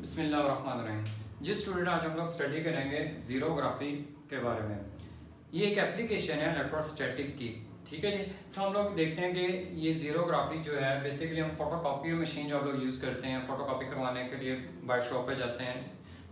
बिस्मिल्लाहिर्रहमानिर्रहीम। जी स्टूडेंट, आज हम लोग स्टडी करेंगे ज़ीरोग्राफी के बारे में। ये एक एप्लीकेशन है इलेक्ट्रोस्टैटिक की, ठीक है जी। तो हम लोग देखते हैं कि ये ज़ीरोग्राफी जो है बेसिकली हम फोटोकॉपी मशीन जो हम लोग यूज़ करते हैं फ़ोटोकॉपी करवाने के लिए बाय शॉप पे जाते हैं,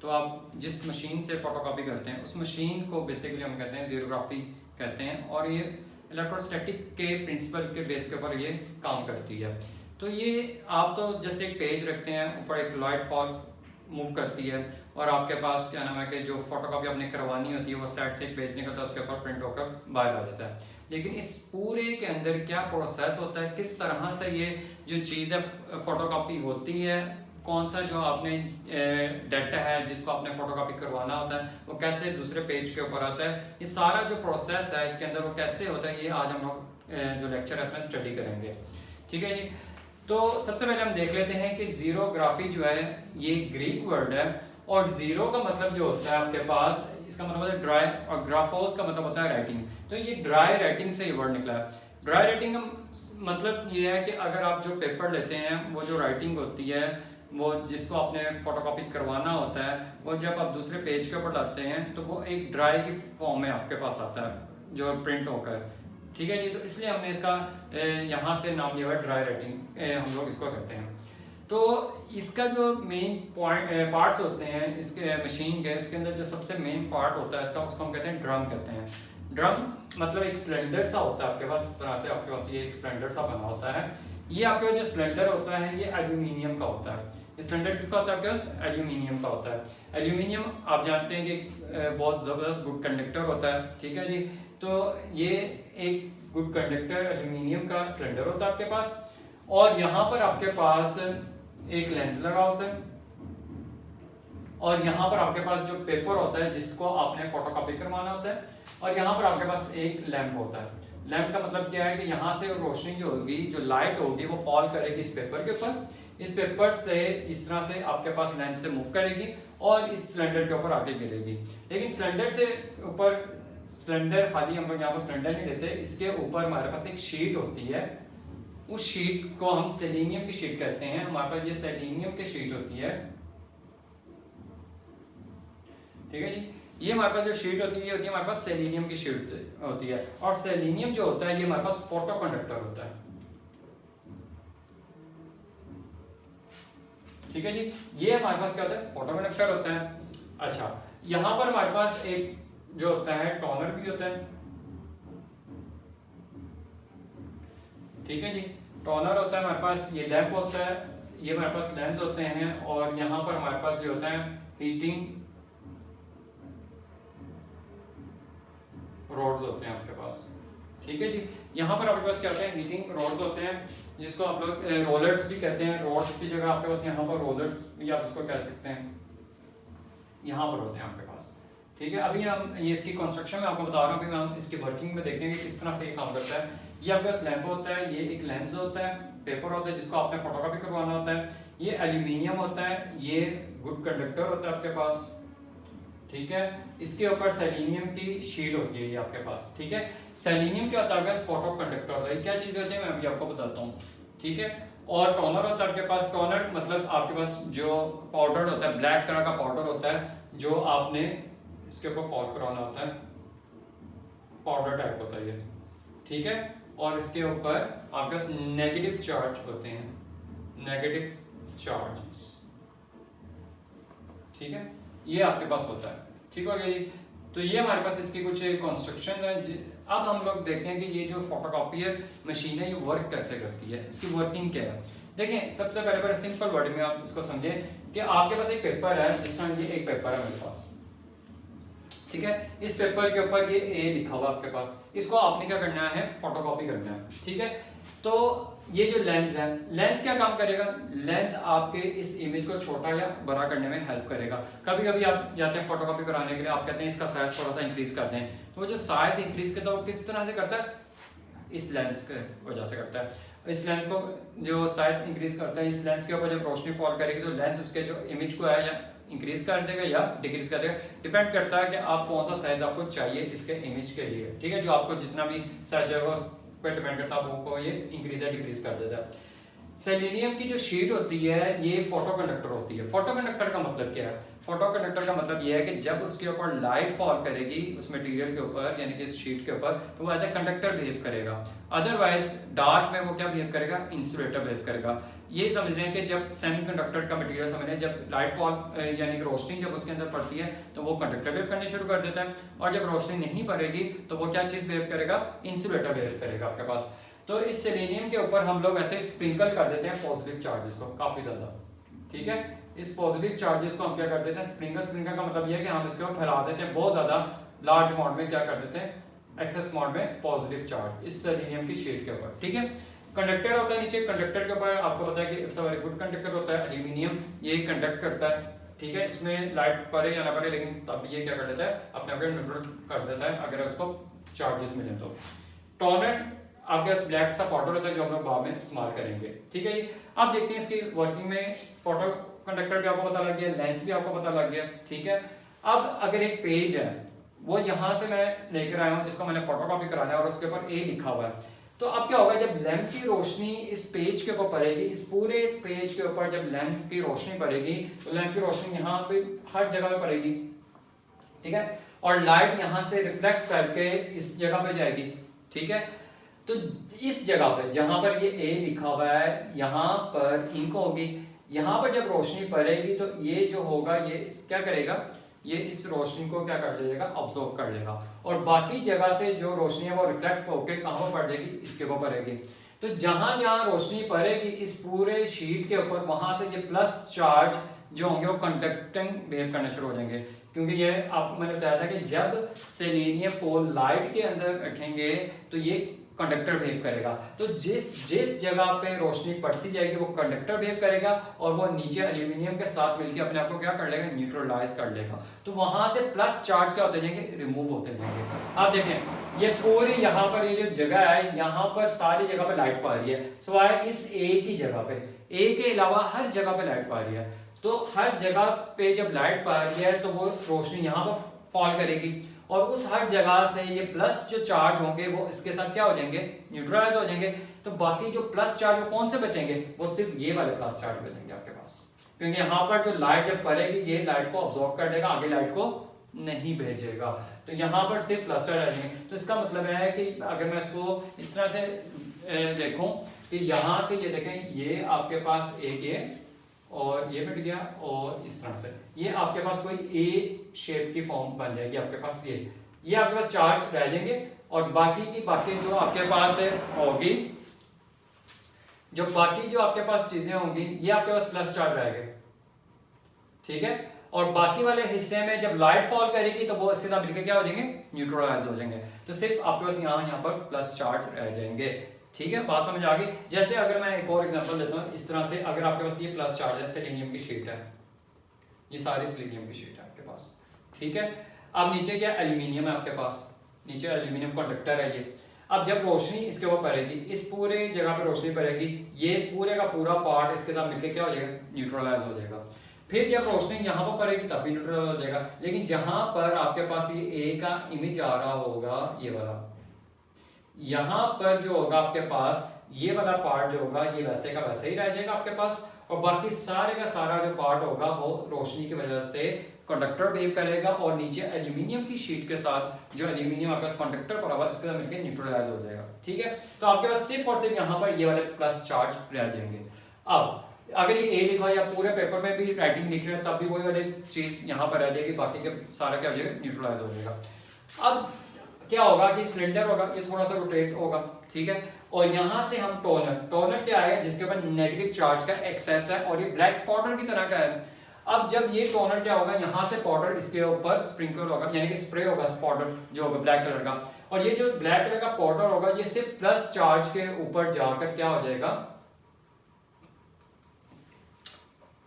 तो आप जिस मशीन से फ़ोटोकॉपी करते हैं उस मशीन को बेसिकली हम कहते हैं ज़ीरोग्राफी कहते हैं, और ये इलेक्ट्रोस्टैटिक के प्रिंसिपल के बेस के ऊपर ये काम करती है। तो ये आप तो जस्ट एक पेज रखते हैं, ऊपर एक लाइट फॉल मूव करती है और आपके पास क्या नाम है कि जो फोटोकॉपी आपने करवानी होती है वो साइड से एक पेज निकलता है, उसके ऊपर प्रिंट होकर बाहर आ जाता है। लेकिन इस पूरे के अंदर क्या प्रोसेस होता है, किस तरह से ये जो चीज़ है फोटोकॉपी होती है, कौन सा जो आपने डाटा है जिसको आपने फोटोकॉपी करवाना होता है वो कैसे दूसरे पेज के ऊपर आता है, ये सारा जो प्रोसेस है इसके अंदर वो कैसे होता है, ये आज हम लोग जो लेक्चर है इसमें स्टडी करेंगे, ठीक है जी। तो सबसे पहले हम देख लेते हैं कि ज़ीरोग्राफी जो है ये ग्रीक वर्ड है, और ज़ीरो का मतलब जो होता है आपके पास, इसका मतलब होता है ड्राई, और ग्राफोस का मतलब होता है राइटिंग। तो ये ड्राई राइटिंग से ये वर्ड निकला है। ड्राई राइटिंग का मतलब ये है कि अगर आप जो पेपर लेते हैं वो जो राइटिंग होती है वो जिसको आपने फोटोकॉपी करवाना होता है, वो जब आप दूसरे पेज के ऊपर लाते हैं तो वो एक ड्राई की फॉर्म में आपके पास आता है जो प्रिंट होकर, ठीक है जी। तो इसलिए हमने इसका यहाँ से नाम लिया हुआ ड्राई राइटिंग, हम लोग इसको कहते हैं। तो इसका जो मेन पॉइंट पार्ट्स होते हैं इसके मशीन के, इसके अंदर जो सबसे मेन पार्ट होता है इसका, उसको हम कहते हैं ड्रम कहते हैं। ड्रम मतलब एक सिलेंडर सा होता है आपके पास, इस तरह से आपके पास ये एक सिलेंडर सा बना होता है। ये आपके पास जो सिलेंडर होता है ये एल्यूमिनियम का होता है। ये सिलेंडर किसका होता है आपके पास? एल्यूमिनियम का होता है। एल्यूमिनियम आप जानते हैं कि बहुत ज़बरदस्त गुड कंडक्टर होता है, ठीक है जी। तो ये एक गुड कंडक्टर एल्यूमिनियम का सिलेंडर होता है आपके पास, और यहाँ पर आपके पास एक लेंस लगा होता है, और यहाँ पर आपके पास जो पेपर होता है जिसको आपने फोटोकॉपी करवाना होता है, और यहाँ पर आपके पास एक लैंप होता है। लैंप का मतलब क्या है कि यहाँ से रोशनी जो होगी, जो लाइट होगी वो फॉल करेगी इस पेपर के ऊपर, इस पेपर से इस तरह से आपके पास लेंस से मूव करेगी और इस सिलेंडर के ऊपर आके गिरेगी। लेकिन सिलेंडर से ऊपर, सिलेंडर खाली हम लोग यहाँ पर सिलेंडर नहीं लेते, इसके ऊपर हमारे पास एक शीट होती है। उस शीट को हम सेलेनियम की शीट कहते हैं। हमारे पास ये सेलेनियम की शीट होती है, ठीक है जी। ये हमारे पास जो शीट होती है हमारे पास सेलेनियम की शीट होती है, और सेलेनियम जो होता है ये हमारे पास फोटो कंडक्टर होता है, ठीक है जी। ये हमारे पास क्या होता है? फोटो कंडक्टर होता है। अच्छा, यहां पर हमारे पास एक जो होता है टोनर भी होता है, ठीक है जी। टोनर होता है हमारे पास, ये लैंप होता है, ये हमारे पास लेंस होते हैं, और यहाँ पर हमारे पास जो होता है हीटिंग रोड्स होते हैं आपके पास, ठीक है जी। यहाँ पर आपके पास क्या होते हैं? हीटिंग रोड्स होते हैं, जिसको आप लोग रोलर्स भी कहते हैं। रोड्स की जगह आपके पास यहाँ पर रोलर्स भी आप उसको कह सकते हैं, यहाँ पर होते हैं आपके पास, ठीक है। अभी हम ये इसकी कंस्ट्रक्शन में आपको बता रहा हूँ, अभी हम इसकी वर्किंग में देखते हैं कि किस तरह से ये काम करता है। ये आपके पास लैंप होता है, ये एक लेंस होता है, पेपर होता है जिसको आपने फोटोकॉपी करवाना होता है, ये एल्यूमिनियम होता है, ये गुड कंडक्टर होता है आपके पास, ठीक है। इसके ऊपर सेलेनियम की शीट होती है ये आपके पास, ठीक है। सेलेनियम क्या होता है? फोटो कंडक्टर होता है। क्या चीज़ होती है मैं अभी आपको बताता हूँ, ठीक है। और टोनर होता है आपके पास। टोनर मतलब आपके पास जो पाउडर होता है, ब्लैक कलर का पाउडर होता है जो आपने इसके ऊपर फॉल करवाना होता है, पाउडर टाइप होता है ये, ठीक है। और इसके ऊपर आपके पास नेगेटिव चार्ज होते हैं, नेगेटिव चार्जेस, ठीक है। ये आपके पास होता है, ठीक हो गया जी। तो ये हमारे पास इसकी कुछ कंस्ट्रक्शन है। अब हम लोग देखते हैं कि ये जो फोटोकॉपियर मशीन है ये वर्क कैसे करती है, इसकी वर्किंग क्या है। देखें, सबसे पहले सिंपल वर्ड में आप इसको समझें कि आपके पास एक पेपर है, जिस तरह ये एक पेपर है मेरे पास, ठीक है। इस पेपर के ऊपर ये ए लिखा हुआ आपके पास, इसको आपने क्या करना है? फोटोकॉपी करना है, ठीक है। तो ये जो लेंस है, लेंस क्या काम करेगा? लेंस आपके इस इमेज को छोटा या बड़ा करने में हेल्प करेगा। कभी कभी आप जाते हैं फोटोकॉपी कराने के लिए, आप कहते हैं इसका साइज थोड़ा सा इंक्रीज कर दें, तो वो जो साइज इंक्रीज करता है वो किस तरह से करता है? इस लेंस के वजह से करता है। इस लेंस को जो साइज इंक्रीज करता है, इस लेंस के ऊपर जब रोशनी फॉल करेगी तो लेंस उसके जो इमेज को है या इंक्रीज कर देगा या डिक्रीज कर देगा, डिपेंड करता है कि आप कौन सा साइज आपको चाहिए इसके इमेज के लिए, ठीक है। जो आपको जितना भी साइज होगा उस पर डिपेंड करता है, आपको ये इंक्रीज या डिक्रीज कर देता है। सेलेनियम की जो शीट होती है ये फोटो कंडक्टर होती है। फोटो कंडक्टर का मतलब क्या है? फोटो कंडक्टर का मतलब ये है कि जब उसके ऊपर लाइट फॉल करेगी उस मटेरियल के ऊपर यानी कि इस शीट के ऊपर, तो वो एज ए कंडक्टर बिहेव करेगा। अदरवाइज डार्क में वो क्या बिहेव करेगा? इंसुलेटर बिहेव करेगा। ये समझ रहे हैं कि जब सेमीकंडक्टर का मटेरियल समझ रहे हैं, जब लाइट फॉल यानी कि रोशनी जब उसके अंदर पड़ती है तो वो कंडक्टर बिहेव करने शुरू कर देता है, और जब रोशनी नहीं पड़ेगी तो वो क्या चीज़ बिहेव करेगा? इंसुलेटर बिहेव करेगा आपके पास। तो इस सेलेनियम के ऊपर हम लोग ऐसे स्प्रिंकल कर देते हैं पॉजिटिव चार्जेस को काफ़ी ज़्यादा, ठीक है। इस पॉजिटिव चार्जेस को हम क्या कर देते हैं? स्प्रिंकल का मतलब ये है कि हम इसके ऊपर फैला देते हैं बहुत ज़्यादा लार्ज अमाउंट में, क्या कर देते हैं? एक्सेस अमाउंट में पॉजिटिव चार्ज इस सेलेनियम की शीट के ऊपर, ठीक है। कंडक्टर होता है नीचे, कंडक्टर के ऊपर आपको पता है कि it's a very good conductor होता है एल्यूमिनियम, ये कंडक्ट करता है, ठीक है। इसमें लाइट पड़े या ना पड़े, लेकिन तब ये क्या कर देता है? अपने आप को न्यूट्रल कर देता है अगर उसको चार्जेस मिले तो। टॉर्नेट आपके पास ब्लैक सा पाउडर होता है जो हम लोग बाद में इस्तेमाल करेंगे, ठीक है जी। अब देखते हैं इसकी वर्किंग में। फोटो कंडक्टर भी आपको पता लग गया, लेंस भी आपको पता लग गया, ठीक है। अब अगर एक पेज है वो यहाँ से मैं लेकर आया हूँ जिसको मैंने फोटोकॉपी कराना है और उसके ऊपर ए लिखा हुआ है, तो अब क्या होगा? जब लैंप की रोशनी इस पेज के ऊपर पड़ेगी, इस पूरे पेज के ऊपर जब लैंप की रोशनी पड़ेगी तो लैंप की रोशनी यहाँ पे हर जगह पे पड़ेगी, ठीक है, और लाइट यहाँ से रिफ्लेक्ट करके इस जगह पे जाएगी, ठीक है। तो इस जगह पे जहां पर ये ए लिखा हुआ है यहाँ पर इंक होगी, यहाँ पर जब रोशनी पड़ेगी तो ये जो होगा ये क्या करेगा? ये इस रोशनी को क्या कर लेगा? ऑब्जर्व कर लेगा, और बाकी जगह से जो रोशनी है वो रिफ्लेक्ट होकर कहाँ पर पड़ेगी? इसके ऊपर पड़ेगी। तो जहां जहां रोशनी पड़ेगी इस पूरे शीट के ऊपर, वहां से ये प्लस चार्ज जो होंगे वो कंडक्टिंग बिहेव करने शुरू हो जाएंगे, क्योंकि ये आपको मैंने बताया था कि जब सेलेनियम को लाइट के अंदर रखेंगे तो ये कंडक्टर बिहेव करेगा। तो जिस जगह पे रोशनी पड़ती जाएगी वो कंडक्टर बिहेव करेगा, और वो नीचे एल्यूमिनियम के साथ मिलकर अपने आप को क्या कर लेगा? न्यूट्रलाइज कर लेगा। तो वहां से प्लस चार्ज क्या होते जाएंगे? रिमूव होते जाएंगे। आप देखें ये पूरी यहाँ पर ये जो जगह है यहाँ पर सारी जगह पे लाइट पा रही है, सिवाय इस ए की जगह पे। ए के अलावा हर जगह पे लाइट पा रही है। तो हर जगह पे जब लाइट पा रही है तो वो रोशनी यहाँ पर फॉल करेगी, और उस हर जगह से ये प्लस जो चार्ज होंगे वो इसके साथ क्या हो जाएंगे? न्यूट्रलाइज हो जाएंगे। तो बाकी जो प्लस चार्ज वो कौन से बचेंगे? वो सिर्फ ये वाले प्लस चार्ज बचेंगे आपके पास, क्योंकि यहाँ पर जो लाइट जब पड़ेगी ये लाइट को ऑब्जॉर्व कर लेगा, आगे लाइट को नहीं भेजेगा। तो यहाँ पर सिर्फ प्लस चार्ज रहेंगे। तो इसका मतलब है कि अगर मैं इसको इस तरह से देखूं कि यहाँ से ये देखें, ये आपके पास एक है और ये मिट गया, और इस तरह से ये आपके पास कोई ए शेप की फॉर्म बन जाएगी आपके पास। ये आपके पास चार्ज रह जाएंगे, और बाकी की बाकी जो आपके पास होगी, जो बाकी जो आपके पास चीजें होंगी ये आपके पास प्लस चार्ज रहेंगे, ठीक है। और बाकी वाले हिस्से में जब लाइट फॉल करेगी तो वो इसके साथ मिलकर क्या हो जाएंगे? न्यूट्रलाइज हो जाएंगे। तो सिर्फ आपके पास यहाँ पर प्लस चार्ज रह जाएंगे, ठीक है। बात समझ आ गई? जैसे अगर मैं एक और एग्जांपल देता हूँ, इस तरह से अगर आपके पास ये प्लस चार्ज है, सेलेनियम की शीट है, ये सारी सेलेनियम की शीट है आपके पास, ठीक है। अब नीचे क्या? एल्यूमिनियम है आपके पास, नीचे एल्यूमिनियम कंडक्टर है ये। अब जब रोशनी इसके ऊपर पड़ेगी, इस पूरे जगह पे रोशनी पड़ेगी, ये पूरे का पूरा पार्ट इसके साथ मिलकर क्या हो जाएगा? न्यूट्रलाइज हो जाएगा। फिर जब रोशनी यहाँ पर पड़ेगी तब भी न्यूट्रलाइज हो जाएगा, लेकिन जहां पर आपके पास ये ए का इमेज आ रहा होगा, ये वाला, यहाँ पर जो होगा आपके पास ये वाला पार्ट जो होगा ये वैसे का वैसे ही रह जाएगा आपके पास, और बाकी सारे का सारा जो पार्ट होगा वो रोशनी की वजह से कंडक्टर बिहेव करेगा, और नीचे एल्यूमिनियम की शीट के साथ जो एल्यूमिनियम आपके पास कंडक्टर पड़ा हुआ है इसके साथ मिलकर न्यूट्रलाइज हो जाएगा, ठीक है। तो आपके पास सिर्फ और सिर्फ यहाँ पर ये वाले प्लस चार्ज रह जाएंगे। अब अगर ये ए लिखा या पूरे पेपर में भी राइटिंग लिखी है तब भी वही वाली चीज यहाँ पर रह जाएगी, बाकी का सारा क्या हो जाएगा? न्यूट्रलाइज हो जाएगा। अब क्या होगा कि सिलेंडर होगा ये थोड़ा सा रोटेट होगा, ठीक है, और यहां से हम टोनर क्या है जिसके ऊपर नेगेटिव चार्ज का एक्सेस है, और ये ब्लैक पाउडर की तरह का है। अब जब ये टोनर क्या होगा, यहाँ से पाउडर इसके ऊपर स्प्रिंकल होगा, यानी कि स्प्रे होगा पाउडर जो होगा ब्लैक कलर का, और ये जो ब्लैक कलर का पाउडर होगा ये सिर्फ प्लस चार्ज के ऊपर जाकर क्या हो जाएगा?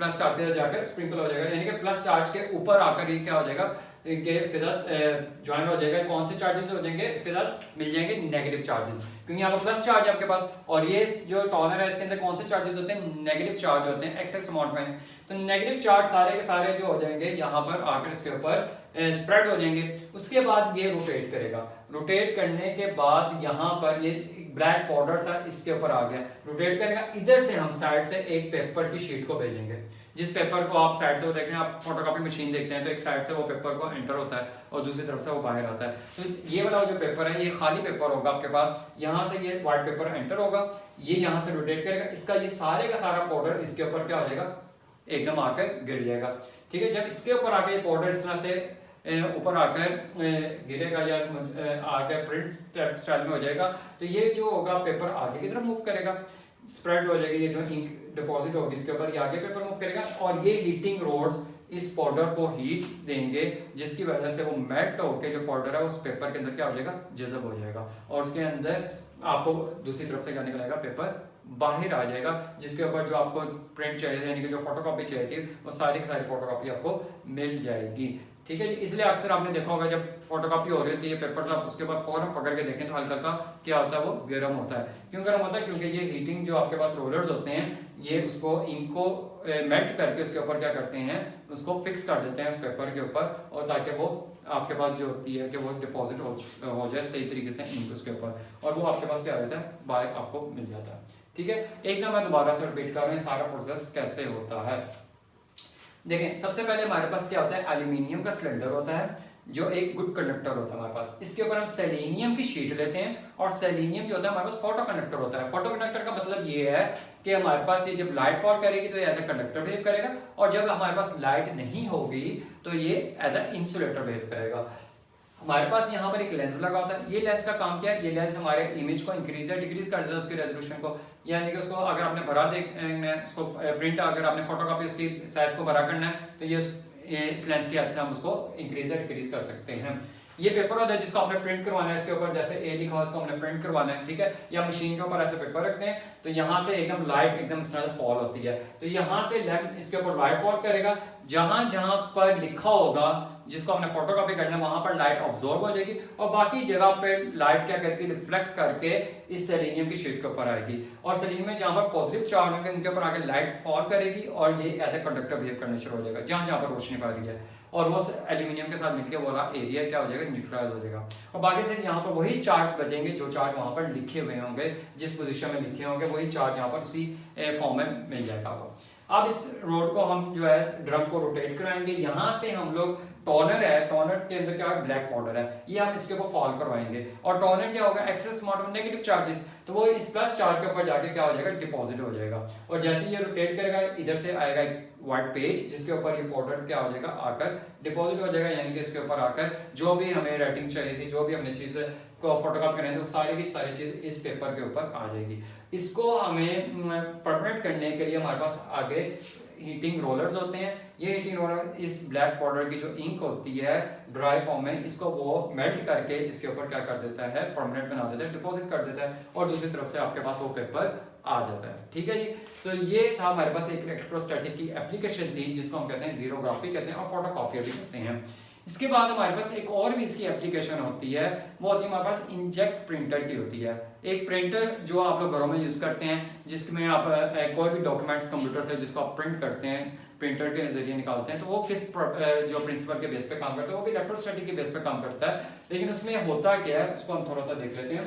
प्लस चार्ज के जाकर स्प्रिंकल हो जाएगा, यानी कि प्लस चार्ज के ऊपर आकर ये क्या हो जाएगा? के उसके साथ ज्वाइन हो जाएगा। कौन से चार्जेस हो जाएंगे, उसके साथ मिल जाएंगे नेगेटिव चार्जेस, क्योंकि यहाँ पर प्लस चार्ज है आपके पास। और ये जो टॉनर है इसके अंदर कौन से चार्जेस होते हैं, नेगेटिव चार्ज होते हैं एक्स अमाउंट में। तो नेगेटिव चार्ज सारे के सारे जो हो जाएंगे यहाँ पर आकर इसके ऊपर स्प्रेड हो जाएंगे। उसके बाद ये रोटेट करेगा, रोटेट करने के बाद यहाँ पर ये ब्लैक बॉर्डर सा इसके ऊपर आ गया, रोटेट करेगा। इधर से हम साइड से एक पेपर की शीट को भेजेंगे, जिस पेपर को आप साइड से वो देखें, आप फोटोकॉपी मशीन देखते हैं तो एक साइड से वो पेपर को एंटर होता है और दूसरी तरफ से वो बाहर आता है। तो ये वाला जो पेपर है ये खाली पेपर होगा आपके पास, यहाँ से ये व्हाइट पेपर एंटर होगा, ये यहाँ से रोटेट करेगा, इसका ये सारे का सारा पाउडर इसके ऊपर क्या हो जाएगा, एकदम आकर गिर जाएगा। ठीक है, जब इसके ऊपर आके ये पाउडर इस तरह से ऊपर आकर गिरेगा या आकर प्रिंट स्टाइल में हो जाएगा, तो ये जो होगा पेपर आगे की तरफ मूव करेगा, स्प्रेड हो जाएगी, ये जो इंक डिपॉजिट होगी इसके ऊपर ये आगे पेपर मूव करेगा। और ये हीटिंग रोड्स इस पाउडर को हीट देंगे, जिसकी वजह से वो मेल्ट होकर जो पाउडर है उस पेपर के अंदर क्या हो जाएगा, जज़ब हो जाएगा। और उसके अंदर आपको दूसरी तरफ से क्या निकलेगा, पेपर बाहर आ जाएगा, जिसके ऊपर जो आपको प्रिंट चाहिए यानी कि जो फोटोकॉपी चाहिए थी वो सारी की सारी फोटोकॉपी आपको मिल जाएगी। ठीक है जी, इसलिए अक्सर आपने देखा होगा जब फोटोकॉपी हो रही होती है पेपर आप उसके बाद फौरन पकड़ के देखें तो हल्का हल्का क्या होता है, वो गर्म होता है। क्यों गर्म होता है, क्योंकि ये हीटिंग जो आपके पास रोलर्स होते हैं ये उसको इंक को मेल्ट करके उसके ऊपर क्या करते हैं, उसको फिक्स कर देते हैं उस पेपर के ऊपर, और ताकि वो आपके पास जो होती है कि वो डिपॉजिट हो जाए सही तरीके से इंक उसके ऊपर, और वो आपके पास क्या रहता है, बाहर आपको मिल जाता है। ठीक है, एक दम मैं दोबारा से रिपीट कर रहा हूँ सारा प्रोसेस कैसे होता है। देखें, सबसे पहले हमारे पास क्या होता है, एल्यूमिनियम का सिलेंडर होता है जो एक गुड कंडक्टर होता है हमारे पास। इसके ऊपर हम सेलेनियम की शीट लेते हैं, और सेलेनियम जो होता है हमारे पास फोटो कंडक्टर होता है। फोटो कंडक्टर का मतलब ये है कि हमारे पास ये जब लाइट फॉल करेगी तो ये एज ए कंडक्टर बिहेव करेगा, और जब हमारे पास लाइट नहीं होगी तो ये एज ए इंसुलेटर बिहेव करेगा। हमारे पास यहाँ पर एक लेंस लगा होता है, ये लेंस का काम क्या है, ये लेंस हमारे इमेज को इंक्रीज या डिक्रीज कर देता है उसके रेजोल्यूशन को, यानी कि उसको अगर आपने भरा देखना है, उसको प्रिंट अगर आपने फोटोकॉपी उसकी साइज को भरा करना है तो ये इस लेंस की हेल्प से हम उसको इंक्रीज या डिक्रीज कर सकते हैं। ये पेपर होता है जिसको आपने प्रिंट करवाना है, इसके ऊपर जैसे ए लिखा हो उसको हमने प्रिंट करवाना है। ठीक है, या मशीन के ऊपर ऐसे पेपर रखते हैं तो यहाँ से एकदम लाइट एकदम इस तरह से फॉल होती है, तो यहाँ से लैंप इसके ऊपर लाइट फॉल करेगा, जहां जहां पर लिखा होगा जिसको हमने फोटोकॉपी करना है वहां पर लाइट ऑब्जॉर्ब हो जाएगी, और बाकी जगह पे लाइट क्या करके रिफ्लेक्ट करके इस सेलेनियम की शीट के ऊपर आएगी, और सेलेनियम में जहां पर पॉजिटिव चार्ज होंगे उनके ऊपर आके लाइट फॉल करेगी और ये एज ए कंडक्टर बिहेव करना शुरू हो जाएगा जहां जहां पर रोशनी पा रही है, और वो एल्यूमिनियम के साथ मिलकर वो एरिया क्या हो जाएगा, न्यूट्रलाइज हो जाएगा, और बाकी से यहाँ पर वही चार्ज बचेंगे जो चार्ज वहां पर लिखे हुए होंगे, जिस पोजीशन में लिखे होंगे वही चार्ज यहाँ पर उसी फॉर्म में मिल जाएगा। अब इस रोड को हम जो है ड्रम को रोटेट कराएंगे, यहाँ से हम लोग टोनर है, टोनर के अंदर क्या है, ब्लैक पाउडर है, ये हम इसके ऊपर फॉल करवाएंगे, और टोनर क्या होगा, excess amount of negative charges, तो वो इस प्लस चार्ज के ऊपर जाके क्या हो जाएगा, डिपॉजिट हो जाएगा, और जैसे ये रोटेट करेगा इधर से आएगा व्हाइट पेज जिसके ऊपर ये पाउडर क्या हो जाएगा, आकर डिपॉजिट हो जाएगा, यानी कि इसके ऊपर आकर जो भी हमें राइटिंग चाहिए थी, जो भी हमने चीज को फोटोकॉपी करनी थी, वो सारी की सारी चीज इस पेपर के ऊपर आ जाएगी। इसको हमें परमानेंट करने के लिए हमारे पास आगे हीटिंग रोलर्स होते हैं, ये हीटिंग रोलर इस ब्लैक पाउडर की जो इंक होती है ड्राई फॉर्म में, इसको वो मेल्ट करके इसके ऊपर क्या कर देता है, परमानेंट बना देता है, डिपॉजिट कर देता है, और दूसरी तरफ से आपके पास वो पेपर आ जाता है। ठीक है जी, तो ये था हमारे पास एक इलेक्ट्रोस्टैटिक की एप्लीकेशन थी जिसको हम कहते हैं जीरोग्राफी कहते हैं, और फोटोकॉपी भी कहते हैं। इसके बाद हमारे पास एक और भी इसकी एप्लीकेशन होती है, वो होती है हमारे पास इंजेक्ट प्रिंटर की होती है। एक प्रिंटर जो आप लोग घरों में यूज करते हैं, जिसमें आप कोई भी डॉक्यूमेंट्स कंप्यूटर से जिसको आप प्रिंट करते हैं, प्रिंटर के जरिए निकालते हैं, तो वो किस जो प्रिंसिपल के बेस पे काम करता है, वो भी इलेक्ट्रोस्टैटिक के बेस पे काम करता है। लेकिन उसमें होता क्या है, उसको हम थोड़ा सा देख लेते हैं।